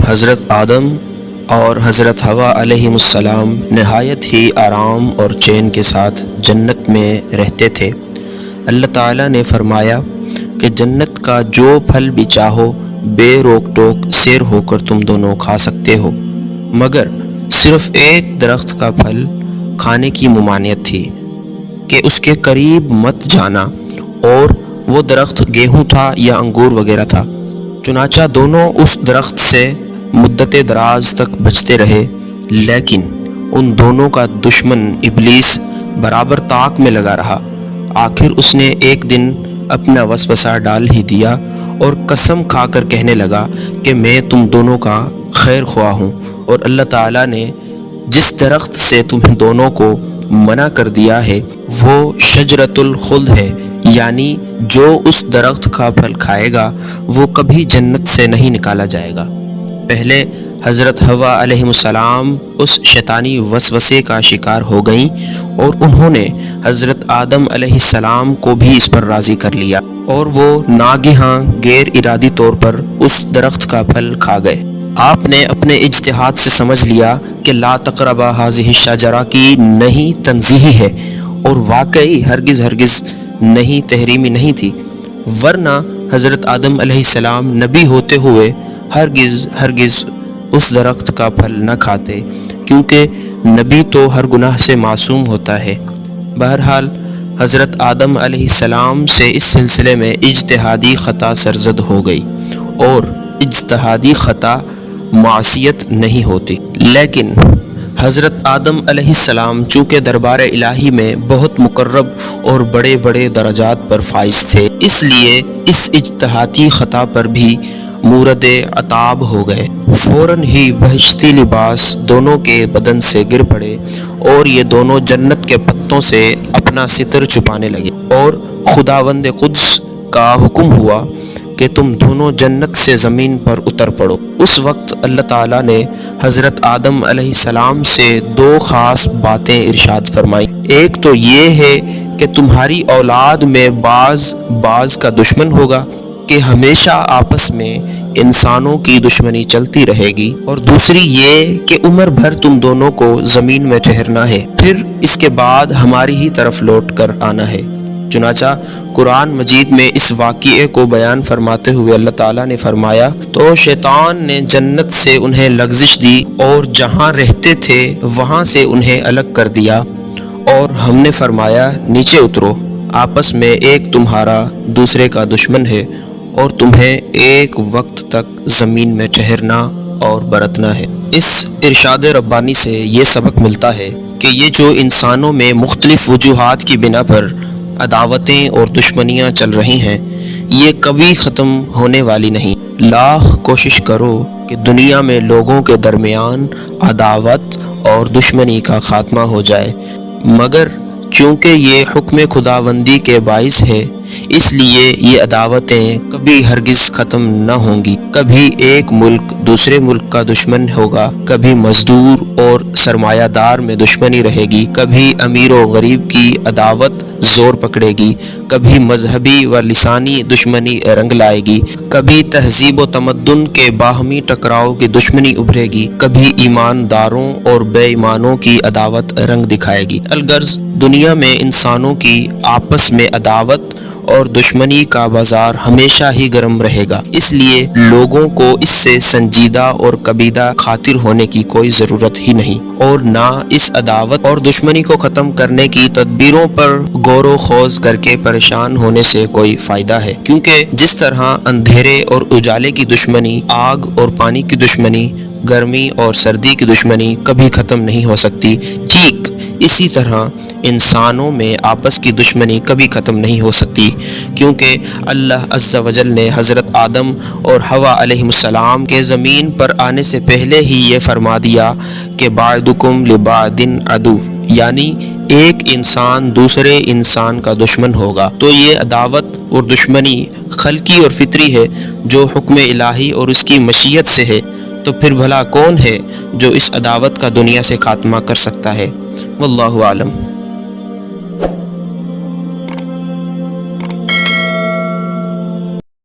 حضرت آدم اور حضرت حوا علیہم السلام نہایت ہی آرام اور چین کے ساتھ جنت میں رہتے تھے۔ اللہ تعالیٰ نے فرمایا کہ جنت کا جو پھل بھی چاہو بے روک ٹوک سیر ہو کر تم دونوں کھا سکتے ہو، مگر صرف ایک درخت کا پھل کھانے کی ممانعت تھی کہ اس کے قریب مت جانا، اور وہ درخت گیہوں تھا یا انگور وغیرہ تھا۔ چنانچہ دونوں اس درخت سے مدت دراز تک بچتے رہے، لیکن ان دونوں کا دشمن ابلیس برابر طاق میں لگا رہا۔ آخر اس نے ایک دن اپنا وسوسہ ڈال ہی دیا اور قسم کھا کر کہنے لگا کہ میں تم دونوں کا خیر خواہ ہوں، اور اللہ تعالیٰ نے جس درخت سے تمہیں دونوں کو منع کر دیا ہے وہ شجرۃ الخلد ہے، یعنی جو اس درخت کا پھل کھائے گا وہ کبھی جنت سے نہیں نکالا جائے گا۔ پہلے حضرت حوا علیہ السلام اس شیطانی وسوسے کا شکار ہو گئیں اور انہوں نے حضرت آدم علیہ السلام کو بھی اس پر راضی کر لیا، اور وہ ناگہاں غیر ارادی طور پر اس درخت کا پھل کھا گئے۔ آپ نے اپنے اجتہاد سے سمجھ لیا کہ لا تقربا ھذہ الشجرہ کی نہیں تنزیہی ہے، اور واقعی ہرگز نہیں تحریمی نہیں تھی، ورنہ حضرت آدم علیہ السلام نبی ہوتے ہوئے ہرگز اس درخت کا پھل نہ کھاتے، کیونکہ نبی تو ہر گناہ سے معصوم ہوتا ہے۔ بہرحال حضرت آدم علیہ السلام سے اس سلسلے میں اجتہادی خطا سرزد ہو گئی، اور اجتہادی خطا معصیت نہیں ہوتی، لیکن حضرت آدم علیہ السلام چونکہ دربار الہی میں بہت مقرب اور بڑے درجات پر فائز تھے، اس لیے اس اجتہادی خطا پر بھی مورد عتاب ہو گئے۔ فوراً ہی بہشتی لباس دونوں کے بدن سے گر پڑے، اور یہ دونوں جنت کے پتوں سے اپنا ستر چھپانے لگے، اور خداوند قدس کا حکم ہوا کہ تم دونوں جنت سے زمین پر اتر پڑو۔ اس وقت اللہ تعالیٰ نے حضرت آدم علیہ السلام سے دو خاص باتیں ارشاد فرمائیں۔ ایک تو یہ ہے کہ تمہاری اولاد میں بعض کا دشمن ہوگا، کہ ہمیشہ آپس میں انسانوں کی دشمنی چلتی رہے گی، اور دوسری یہ کہ عمر بھر تم دونوں کو زمین میں ٹھہرنا ہے، پھر اس کے بعد ہماری ہی طرف لوٹ کر آنا ہے۔ چنانچہ قرآن مجید میں اس واقعے کو بیان فرماتے ہوئے اللہ تعالیٰ نے فرمایا، تو شیطان نے جنت سے انہیں لغزش دی اور جہاں رہتے تھے وہاں سے انہیں الگ کر دیا، اور ہم نے فرمایا نیچے اترو، آپس میں ایک تمہارا دوسرے کا دشمن ہے، اور تمہیں ایک وقت تک زمین میں ٹھہرنا اور برتنا ہے۔ اس ارشاد ربانی سے یہ سبق ملتا ہے کہ یہ جو انسانوں میں مختلف وجوہات کی بنا پر عداوتیں اور دشمنیاں چل رہی ہیں، یہ کبھی ختم ہونے والی نہیں۔ لاکھ کوشش کرو کہ دنیا میں لوگوں کے درمیان عداوت اور دشمنی کا خاتمہ ہو جائے، مگر چونکہ یہ حکم خداوندی کے باعث ہے، اس لیے یہ عداوتیں کبھی ہرگز ختم نہ ہوں گی۔ کبھی ایک ملک دوسرے ملک کا دشمن ہوگا، کبھی مزدور اور سرمایہ دار میں دشمنی رہے گی، کبھی امیر و غریب کی عداوت زور پکڑے گی، کبھی مذہبی و لسانی دشمنی رنگ لائے گی، کبھی تہذیب و تمدن کے باہمی ٹکراؤ کی دشمنی ابھرے گی، کبھی ایمانداروں اور بے ایمانوں کی عداوت رنگ دکھائے گی۔ الغرض دنیا میں انسانوں کی آپس میں عداوت اور دشمنی کا بازار ہمیشہ ہی گرم رہے گا، اس لیے لوگوں کو اس سے سنجیدہ اور کبیدہ خاطر ہونے کی کوئی ضرورت ہی نہیں، اور نہ اس عداوت اور دشمنی کو ختم کرنے کی تدبیروں پر غور و خوض کر کے پریشان ہونے سے کوئی فائدہ ہے، کیونکہ جس طرح اندھیرے اور اجالے کی دشمنی، آگ اور پانی کی دشمنی، گرمی اور سردی کی دشمنی کبھی ختم نہیں ہو سکتی، ٹھیک اسی طرح انسانوں میں آپس کی دشمنی کبھی ختم نہیں ہو سکتی، کیونکہ اللہ عز و جل نے حضرت آدم اور حوا علیہ السلام کے زمین پر آنے سے پہلے ہی یہ فرما دیا کہ بعضکم لبعض عدو، یعنی ایک انسان دوسرے انسان کا دشمن ہوگا۔ تو یہ عداوت اور دشمنی خلقی اور فطری ہے جو حکم الہی اور اس کی مشیت سے ہے، تو پھر بھلا کون ہے جو اس عداوت کا دنیا سے خاتمہ کر سکتا ہے؟ واللہ اعلم۔